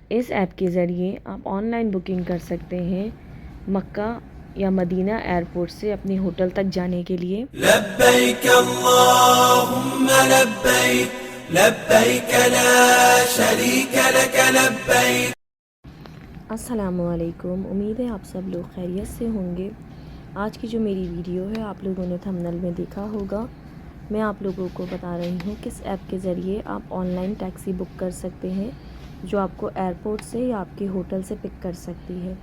اس app کے ذریعے آپ آن لائن بکنگ کر سکتے ہیں مکہ یا مدینہ ایئرپورٹ سے اپنے ہوٹل تک جانے کے لیے۔ لبیک اللہم لبیک لبیک لا شریک لک لبیک۔ السلام علیکم، امید ہے آپ سب لوگ خیریت سے ہوں گے۔ آج کی جو میری ویڈیو ہے آپ لوگوں نے تھمبنیل میں دیکھا ہوگا، میں آپ لوگوں کو بتا رہی ہوں کس ایپ کے ذریعے آپ آن لائن ٹیکسی بک کر سکتے ہیں جو آپ کو ایئرپورٹ سے یا آپ کے ہوٹل سے پک کر سکتی ہے۔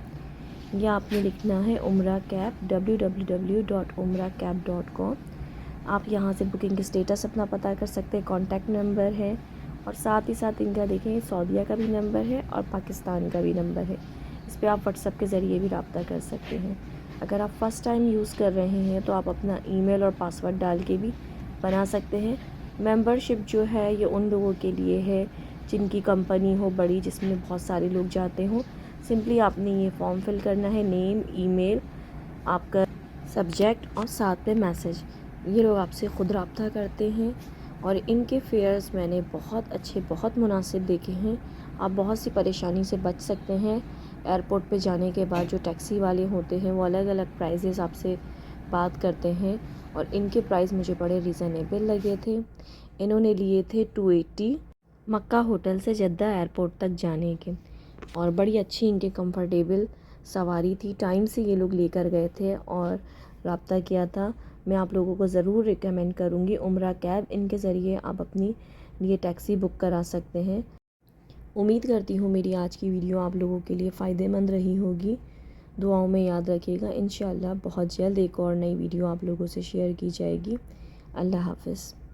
یا آپ نے لکھنا ہے عمرہ کیب www.umrahcab.com۔ آپ یہاں سے بکنگ اسٹیٹس اپنا پتہ کر سکتے ہیں، کانٹیکٹ نمبر ہے اور ساتھ ہی ساتھ ان کا دیکھیں سعودیہ کا بھی نمبر ہے اور پاکستان کا بھی نمبر ہے۔ اس پہ آپ واٹس ایپ کے ذریعے بھی رابطہ کر سکتے ہیں۔ اگر آپ فرسٹ ٹائم یوز کر رہے ہیں تو آپ اپنا ای میل اور پاسورڈ ڈال کے بھی بنا سکتے ہیں۔ ممبرشپ جو ہے یہ ان لوگوں کے لیے ہے جن کی کمپنی ہو بڑی، جس میں بہت سارے لوگ جاتے ہوں۔ سمپلی آپ نے یہ فارم فل کرنا ہے، نیم، ای میل، آپ کا سبجیکٹ اور ساتھ میں میسج۔ یہ لوگ آپ سے خود رابطہ کرتے ہیں اور ان کے فیئرز میں نے بہت اچھے، بہت مناسب دیکھے ہیں۔ آپ بہت سی پریشانی سے بچ سکتے ہیں۔ ایئرپورٹ پہ جانے کے بعد جو ٹیکسی والے ہوتے ہیں وہ الگ الگ پرائزز آپ سے بات کرتے ہیں اور ان کے پرائز مجھے بڑے ریزنیبل لگے تھے۔ انہوں نے لیے تھے 280 مکہ ہوٹل سے جدہ ایئرپورٹ تک جانے کے، اور بڑی اچھی ان کے کمفرٹیبل سواری تھی۔ ٹائم سے یہ لوگ لے کر گئے تھے اور رابطہ کیا تھا۔ میں آپ لوگوں کو ضرور ریکمینڈ کروں گی عمرہ کیب، ان کے ذریعے آپ اپنی یہ ٹیکسی بک کرا سکتے ہیں۔ امید کرتی ہوں میری آج کی ویڈیو آپ لوگوں کے لیے فائدہ مند رہی ہوگی۔ دعاؤں میں یاد رکھیے گا، انشاءاللہ بہت جلد ایک اور نئی ویڈیو آپ لوگوں سے شیئر کی جائے گی۔ اللہ حافظ۔